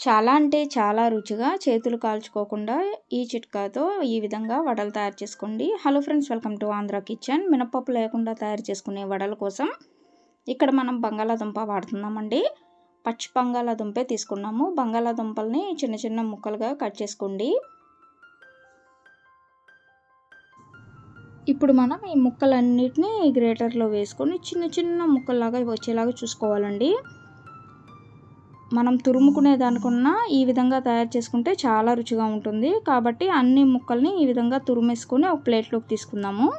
చాలా అంటే చాలా రుచిగా చేతులు కాల్చుకోకుండా ఈ చిట్కాతో ఈ విధంగా వడలు తయారు చేసుకోండి. Hello friends, welcome to Andhra kitchen. మినపప్పు లేకుండా తయారు చేసుకునే వడల కోసం ఇక్కడ మనం బంగాళాదుంప వాడుతున్నామండి. పచ్చి బంగాళాదుంపే తీసుకున్నాము. బంగాళాదుంపల్ని చిన్న చిన్న ముక్కలుగా కట్ చేసుకోండి. ఇప్పుడు మనం ఈ ముక్కలన్నిటినీ గ్రేటర్లో వేసుకొని చిన్న చిన్న ముక్కల్లాగా వచ్చేలాగా చూసుకోవాలండి. మనం తురుముకునే దానికన్నా ఈ విధంగా తయారు చేసుకుంటే చాలా రుచిగా ఉంటుంది. కాబట్టి అన్ని ముక్కల్ని ఈ విధంగా తురిమేసుకొని ఒక ప్లేట్లోకి తీసుకుందాము.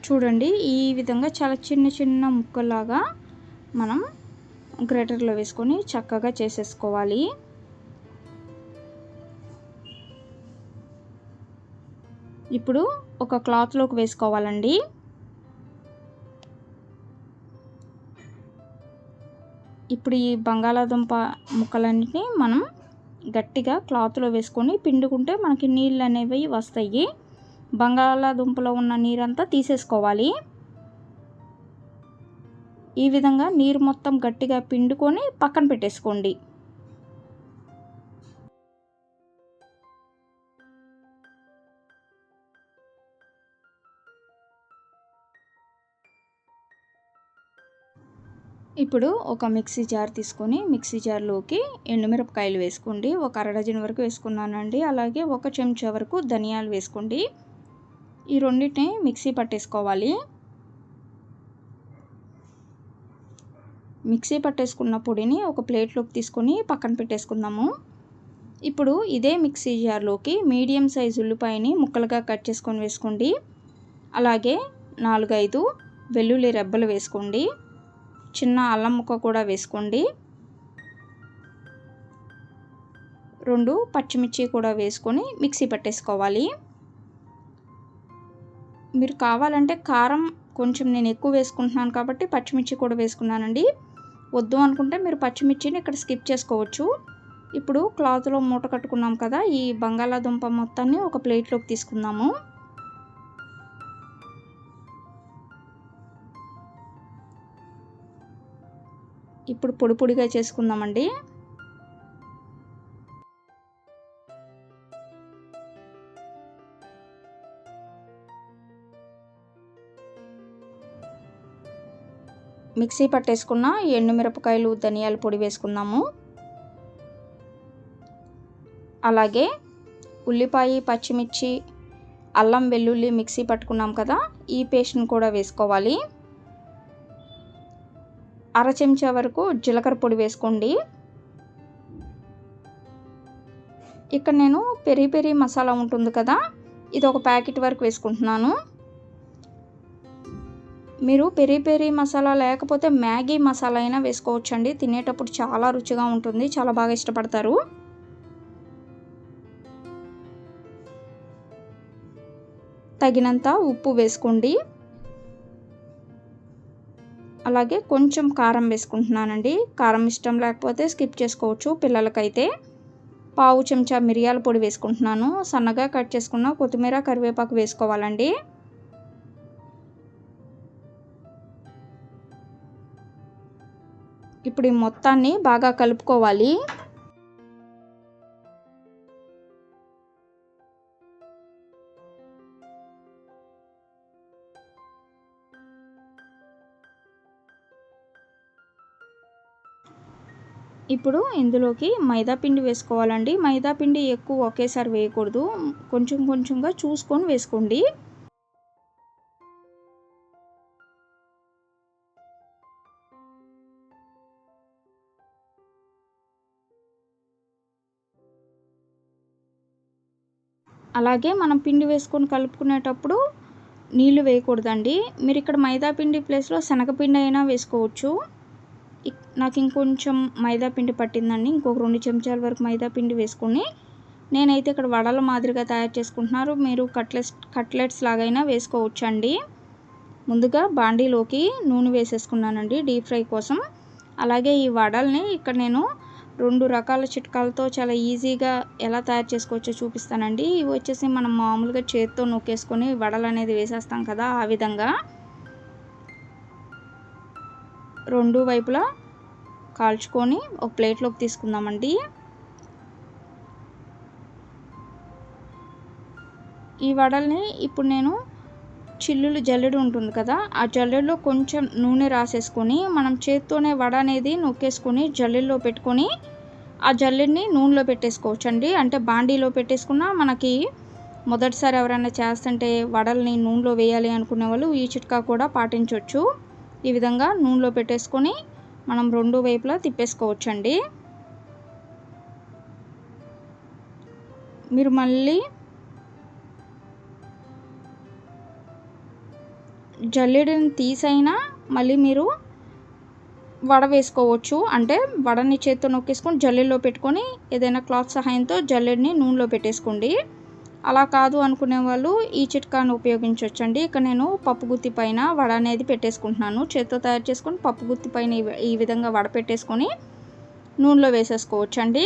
చూడండి, ఈ విధంగా చాలా చిన్న చిన్న ముక్కలాగా మనం గ్రేటర్లో వేసుకొని చక్కగా చేసేసుకోవాలి. ఇప్పుడు ఒక క్లాత్లోకి వేసుకోవాలండి. ఇప్పుడు ఈ బంగాళాదుంప ముక్కలన్నిటిని మనం గట్టిగా క్లాత్లో వేసుకొని పిండుకుంటే మనకి నీళ్ళు అనేవి వస్తాయి. బంగాళాదుంపలో ఉన్న నీరంతా తీసేసుకోవాలి. ఈ విధంగా నీరు మొత్తం గట్టిగా పిండుకొని పక్కన పెట్టేసుకోండి. ఇప్పుడు ఒక మిక్సీ జార్ తీసుకొని మిక్సీ జార్లోకి ఎండుమిరపకాయలు వేసుకోండి. ఒక అర డజన్ వరకు వేసుకున్నానండి. అలాగే ఒక చెంచా వరకు ధనియాలు వేసుకోండి. ఈ రెండింటిని మిక్సీ పట్టేసుకోవాలి. మిక్సీ పట్టేసుకున్న పొడిని ఒక ప్లేట్లోకి తీసుకొని పక్కన పెట్టేసుకుందాము. ఇప్పుడు ఇదే మిక్సీ జార్లోకి మీడియం సైజు ఉల్లిపాయని ముక్కలుగా కట్ చేసుకొని వేసుకోండి. అలాగే 4-5 వెల్లుల్లి రెబ్బలు వేసుకోండి. చిన్న అల్లం ముక్క కూడా వేసుకోండి. 2 పచ్చిమిర్చి కూడా వేసుకొని మిక్సీ పట్టేసుకోవాలి. మీరు కావాలంటే కారం కొంచెం నేను ఎక్కువ వేసుకుంటున్నాను కాబట్టి పచ్చిమిర్చి కూడా వేసుకున్నానండి. వద్దు అనుకుంటే మీరు పచ్చిమిర్చిని ఇక్కడ స్కిప్ చేసుకోవచ్చు. ఇప్పుడు క్లాత్లో మూట కట్టుకున్నాం కదా, ఈ బంగాళాదుంప మొత్తాన్ని ఒక ప్లేట్లోకి తీసుకుందాము. ఇప్పుడు పొడి పొడిగా చేసుకుందామండి. మిక్సీ పట్టేసుకున్న ఎండుమిరపకాయలు ధనియాల పొడి వేసుకుందాము. అలాగే ఉల్లిపాయ పచ్చిమిర్చి అల్లం వెల్లుల్లి మిక్సీ పట్టుకున్నాం కదా, ఈ పేస్ట్ని కూడా వేసుకోవాలి. అర చెంచా వరకు జీలకర్ర పొడి వేసుకోండి. ఇక్కడ నేను పెరి పెరి మసాలా ఉంటుంది కదా, ఇది ఒక ప్యాకెట్ వరకు వేసుకుంటున్నాను. మీరు పెరి పెరి మసాలా లేకపోతే మ్యాగీ మసాలా అయినా వేసుకోవచ్చండి. తినేటప్పుడు చాలా రుచిగా ఉంటుంది, చాలా బాగా ఇష్టపడతారు. తగినంత ఉప్పు వేసుకోండి. అలాగే కొంచెం కారం వేసుకుంటున్నానండి. కారం ఇష్టం లేకపోతే స్కిప్ చేసుకోవచ్చు. పిల్లలకైతే పావు చెంచా మిరియాల పొడి వేసుకుంటున్నాను. సన్నగా కట్ చేసుకున్న కొత్తిమీర కరివేపాకు వేసుకోవాలండి. ఇప్పుడు ఈ మొత్తాన్ని బాగా కలుపుకోవాలి. ఇప్పుడు ఇందులోకి మైదా పిండి వేసుకోవాలండి. మైదా పిండి ఎక్కువ ఒకేసారి వేయకూడదు, కొంచెం కొంచెంగా చూసుకొని వేసుకోండి. అలాగే మనం పిండి వేసుకొని కలుపుకునేటప్పుడు నీళ్లు వేయకూడదండి. మీరు ఇక్కడ మైదా పిండి ప్లేస్లో శనగపిండి అయినా వేసుకోవచ్చు. నాకు ఇంకొంచెం మైదా పిండి పట్టిందండి. ఇంకొక 2 చెంచాల వరకు మైదా పిండి వేసుకొని నేనైతే ఇక్కడ వడల మాదిరిగా తయారు చేసుకుంటున్నారు. మీరు కట్లెట్స్ లాగైనా వేసుకోవచ్చండి. ముందుగా బాండీలోకి నూనె వేసేసుకున్నానండి డీప్ ఫ్రై కోసం. అలాగే ఈ వడల్ని ఇక్కడ నేను 2 రకాల చిట్కాలతో చాలా ఈజీగా ఎలా తయారు చేసుకోవచ్చో చూపిస్తానండి. ఇవి వచ్చేసి మనం మామూలుగా చేత్తో నొక్కేసుకొని వడలు అనేది వేసేస్తాం కదా, ఆ విధంగా 2 వైపులా కాల్చుకొని ఒక ప్లేట్లోకి తీసుకుందామండి. ఈ వడల్ని ఇప్పుడు నేను జల్లెడ ఉంటుంది కదా, ఆ జల్లెడలో కొంచెం నూనె రాసేసుకొని మనం చేత్తోనే వడ అనేది నొక్కేసుకొని జల్లెడలో పెట్టుకొని ఆ జల్లెడని నూనెలో పెట్టేసుకోవచ్చండి. అంటే బాండీలో పెట్టేసుకున్నా మనకి మొదటిసారి ఎవరైనా చేస్తుంటే వడల్ని నూనెలో వేయాలి అనుకునే వాళ్ళు ఈ చిట్కా కూడా పాటించవచ్చు. ఈ విధంగా నూనెలో పెట్టేసుకొని మనం 2 వైపులా తిప్పేసుకోవచ్చండి. మీరు మళ్ళీ జల్లెడని తీసైనా మళ్ళీ మీరు వడ వేసుకోవచ్చు. అంటే వడని చేత్తో నొక్కేసుకొని జల్లెడలో పెట్టుకొని ఏదైనా క్లాత్ సహాయంతో జల్లెడని నూనెలో పెట్టేసుకోండి. అలా కాదు అనుకునే వాళ్ళు ఈ చిట్కాను ఉపయోగించవచ్చండి. ఇక నేను పప్పు గుత్తి పైన వడ అనేది పెట్టేసుకుంటున్నాను. చేత్తో తయారు చేసుకొని పప్పు గుత్తి పైన ఈ విధంగా వడ పెట్టేసుకొని నూనెలో వేసేసుకోవచ్చండి.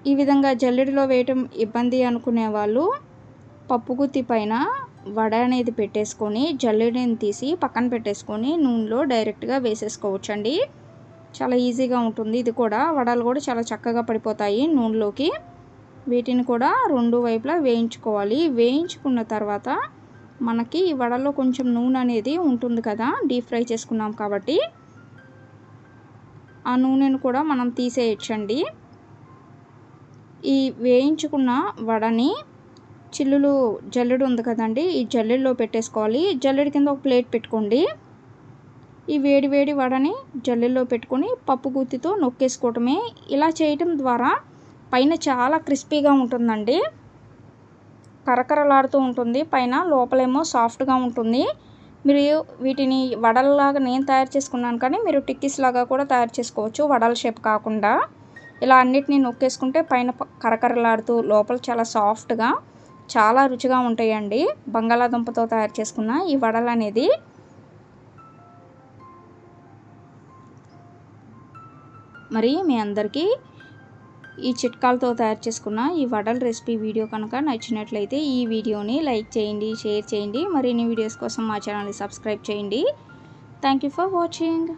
ఈ విధంగా జల్లెడలో వేయటం ఇబ్బంది అనుకునే వాళ్ళు పప్పు గుత్తి పైన వడ అనేది పెట్టేసుకొని జల్లెడని తీసి పక్కన పెట్టేసుకొని నూనెలో డైరెక్ట్గా వేసేసుకోవచ్చండి. చాలా ఈజీగా ఉంటుంది. ఇది కూడా వడలు కూడా చాలా చక్కగా పడిపోతాయి నూనెలోకి. వీటిని కూడా 2 వైపులా వేయించుకోవాలి. వేయించుకున్న తర్వాత మనకి ఈ వడలో కొంచెం నూనె అనేది ఉంటుంది కదా, డీప్ ఫ్రై చేసుకున్నాం కాబట్టి ఆ నూనెను కూడా మనం తీసేయచ్చండి. ఈ వేయించుకున్న వడని జల్లెడ ఉంది కదండి, ఈ జల్లెడలో పెట్టేసుకోవాలి. జల్లెడ కింద ఒక ప్లేట్ పెట్టుకోండి. ఈ వేడి వడని జల్లెడలో పెట్టుకొని పప్పు గుత్తితో నొక్కేసుకోవటమే. ఇలా చేయటం ద్వారా పైన చాలా క్రిస్పీగా ఉంటుందండి, కరకరలాడుతూ ఉంటుంది. పైన లోపలేమో సాఫ్ట్గా ఉంటుంది. మీరు వీటిని వడల్లాగా నేను తయారు చేసుకున్నాను, కానీ మీరు టిక్కీస్ లాగా కూడా తయారు చేసుకోవచ్చు వడల షేప్ కాకుండా. ఇలా అన్నిటినీ నొక్కేసుకుంటే పైన కరకరలాడుతూ లోపల చాలా సాఫ్ట్గా చాలా రుచిగా ఉంటాయండి బంగాళాదుంపతో తయారు చేసుకున్న ఈ వడలు అనేది. మరి మీ అందరికీ ఈ చిట్కాలతో తయారు చేసుకున్న ఈ వడల రెసిపీ వీడియో కనుక నచ్చినట్లయితే ఈ వీడియోని లైక్ చేయండి, షేర్ చేయండి. మరిన్ని వీడియోస్ కోసం మా ఛానల్ని సబ్స్క్రైబ్ చేయండి. Thank you for watching.